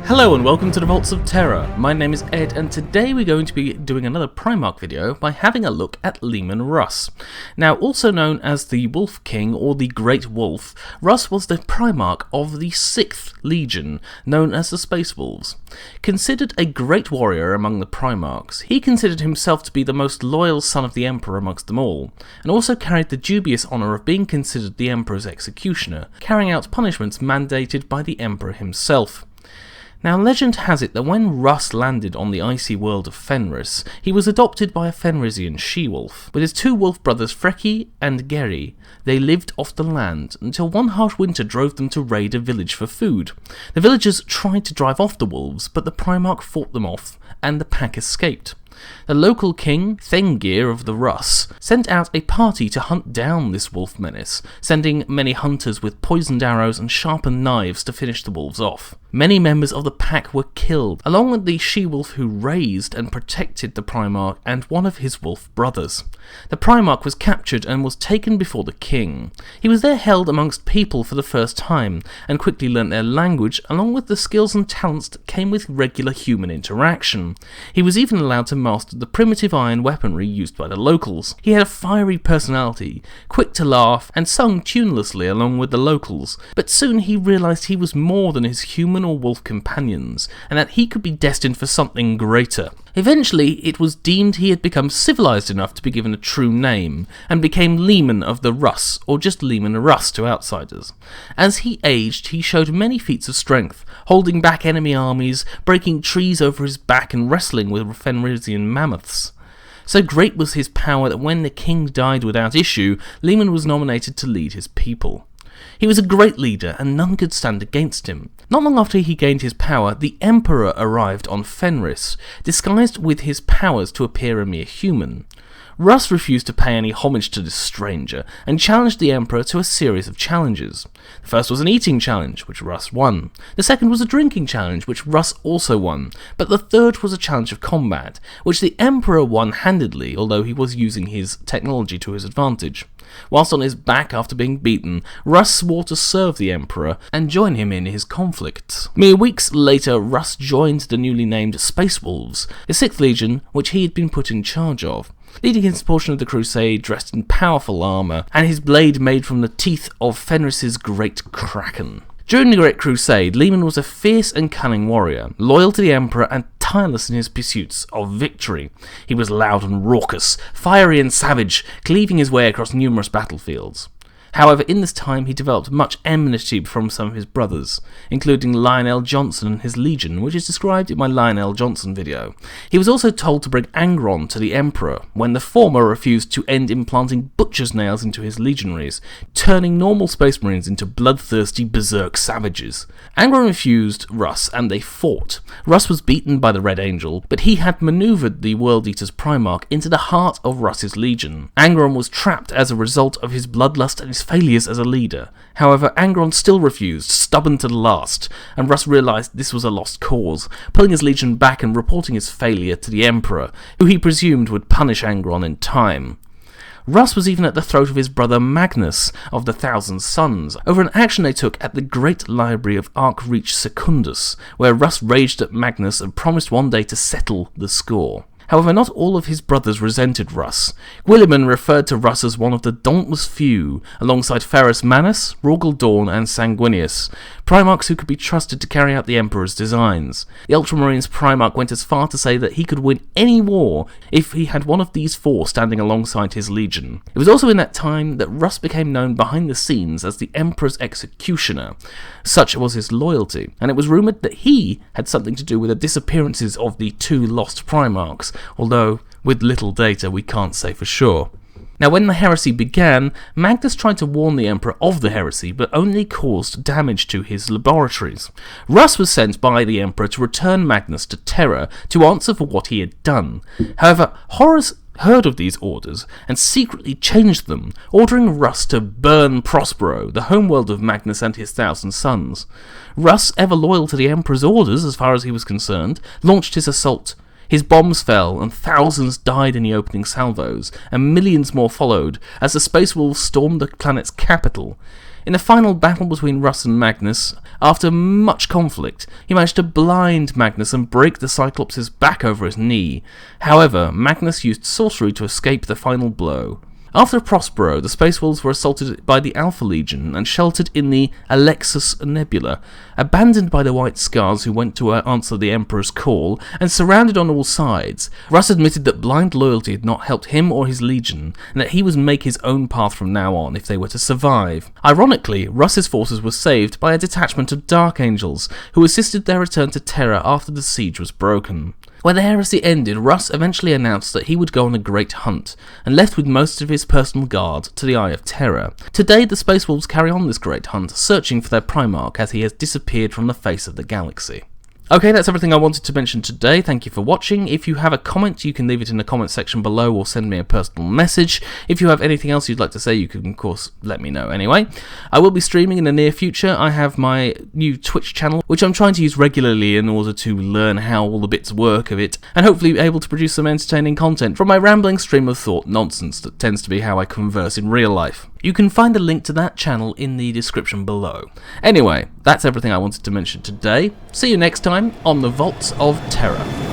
Hello and welcome to the Vaults of Terra. My name is Ed and today we're going to be doing another Primarch video by having a look at Leman Russ. Now, also known as the Wolf King or the Great Wolf, Russ was the Primarch of the 6th Legion, known as the Space Wolves. Considered a great warrior among the Primarchs, he considered himself to be the most loyal son of the Emperor amongst them all, and also carried the dubious honour of being considered the Emperor's executioner, carrying out punishments mandated by the Emperor himself. Now, legend has it that when Russ landed on the icy world of Fenris, he was adopted by a Fenrisian she-wolf. With his two wolf brothers Freki and Geri, they lived off the land until one harsh winter drove them to raid a village for food. The villagers tried to drive off the wolves, but the Primarch fought them off, and the pack escaped. The local king, Thengir of the Russ, sent out a party to hunt down this wolf menace, sending many hunters with poisoned arrows and sharpened knives to finish the wolves off. Many members of the pack were killed, along with the she-wolf who raised and protected the Primarch and one of his wolf brothers. The Primarch was captured and was taken before the king. He was there held amongst people for the first time, and quickly learnt their language, along with the skills and talents that came with regular human interaction. He was even allowed to master the primitive iron weaponry used by the locals. He had a fiery personality, quick to laugh, and sung tunelessly along with the locals, but soon he realised he was more than his human or wolf companions, and that he could be destined for something greater. Eventually, it was deemed he had become civilised enough to be given a true name, and became Leman of the Russ, or just Leman Russ to outsiders. As he aged, he showed many feats of strength, holding back enemy armies, breaking trees over his back and wrestling with Fenrisian mammoths. So great was his power that when the king died without issue, Leman was nominated to lead his people. He was a great leader, and none could stand against him. Not long after he gained his power, the Emperor arrived on Fenris, disguised with his powers to appear a mere human. Russ refused to pay any homage to this stranger, and challenged the Emperor to a series of challenges. The first was an eating challenge, which Russ won. The second was a drinking challenge, which Russ also won. But the third was a challenge of combat, which the Emperor won handedly, although he was using his technology to his advantage. Whilst on his back after being beaten, Russ swore to serve the Emperor and join him in his conflicts. Mere weeks later, Russ joined the newly named Space Wolves, the 6th Legion, which he had been put in charge of, leading his portion of the crusade dressed in powerful armour, and his blade made from the teeth of Fenris's great kraken. During the Great Crusade, Leman was a fierce and cunning warrior, loyal to the Emperor and tireless in his pursuits of victory. He was loud and raucous, fiery and savage, cleaving his way across numerous battlefields. However, in this time he developed much enmity from some of his brothers, including Lionel Johnson and his legion, which is described in my Lionel Johnson video. He was also told to bring Angron to the Emperor, when the former refused to end implanting butcher's nails into his legionaries, turning normal Space Marines into bloodthirsty berserk savages. Angron refused Russ, and they fought. Russ was beaten by the Red Angel, but he had manoeuvred the World Eater's Primarch into the heart of Russ's legion. Angron was trapped as a result of his bloodlust and his failures as a leader. However, Angron still refused, stubborn to the last, and Russ realised this was a lost cause, pulling his legion back and reporting his failure to the Emperor, who he presumed would punish Angron in time. Russ was even at the throat of his brother Magnus of the Thousand Sons over an action they took at the Great Library of Archreach Secundus, where Russ raged at Magnus and promised one day to settle the score. However, not all of his brothers resented Russ. Guilliman referred to Russ as one of the dauntless few, alongside Ferrus Manus, Rorgul Dawn, and Sanguinius, Primarchs who could be trusted to carry out the Emperor's designs. The Ultramarines Primarch went as far to say that he could win any war if he had one of these four standing alongside his legion. It was also in that time that Russ became known behind the scenes as the Emperor's executioner. Such was his loyalty, and it was rumoured that he had something to do with the disappearances of the two lost Primarchs, although with little data we can't say for sure. Now, when the heresy began, Magnus tried to warn the Emperor of the heresy, but only caused damage to his laboratories. Russ was sent by the Emperor to return Magnus to Terra to answer for what he had done. However, Horus heard of these orders and secretly changed them, ordering Russ to burn Prospero, the homeworld of Magnus and his 1,000 sons. Russ, ever loyal to the Emperor's orders as far as he was concerned, launched his assault. His bombs fell, and thousands died in the opening salvos, and millions more followed as the Space Wolves stormed the planet's capital. In the final battle between Russ and Magnus, after much conflict, he managed to blind Magnus and break the Cyclops' back over his knee. However, Magnus used sorcery to escape the final blow. After Prospero, the Space Wolves were assaulted by the Alpha Legion and sheltered in the Alexis Nebula, abandoned by the White Scars who went to answer the Emperor's call, and surrounded on all sides. Russ admitted that blind loyalty had not helped him or his Legion, and that he would make his own path from now on if they were to survive. Ironically, Russ's forces were saved by a detachment of Dark Angels, who assisted their return to Terra after the siege was broken. When the heresy ended, Russ eventually announced that he would go on a great hunt, and left with most of his personal guard to the Eye of Terror. Today, the Space Wolves carry on this great hunt, searching for their Primarch as he has disappeared from the face of the galaxy. Okay, that's everything I wanted to mention today. Thank you for watching. If you have a comment, you can leave it in the comment section below or send me a personal message. If you have anything else you'd like to say, you can, of course, let me know anyway. I will be streaming in the near future. I have my new Twitch channel, which I'm trying to use regularly in order to learn how all the bits work of it, and hopefully be able to produce some entertaining content from my rambling stream of thought nonsense that tends to be how I converse in real life. You can find a link to that channel in the description below. Anyway, that's everything I wanted to mention today. See you next time on the Vaults of Terra.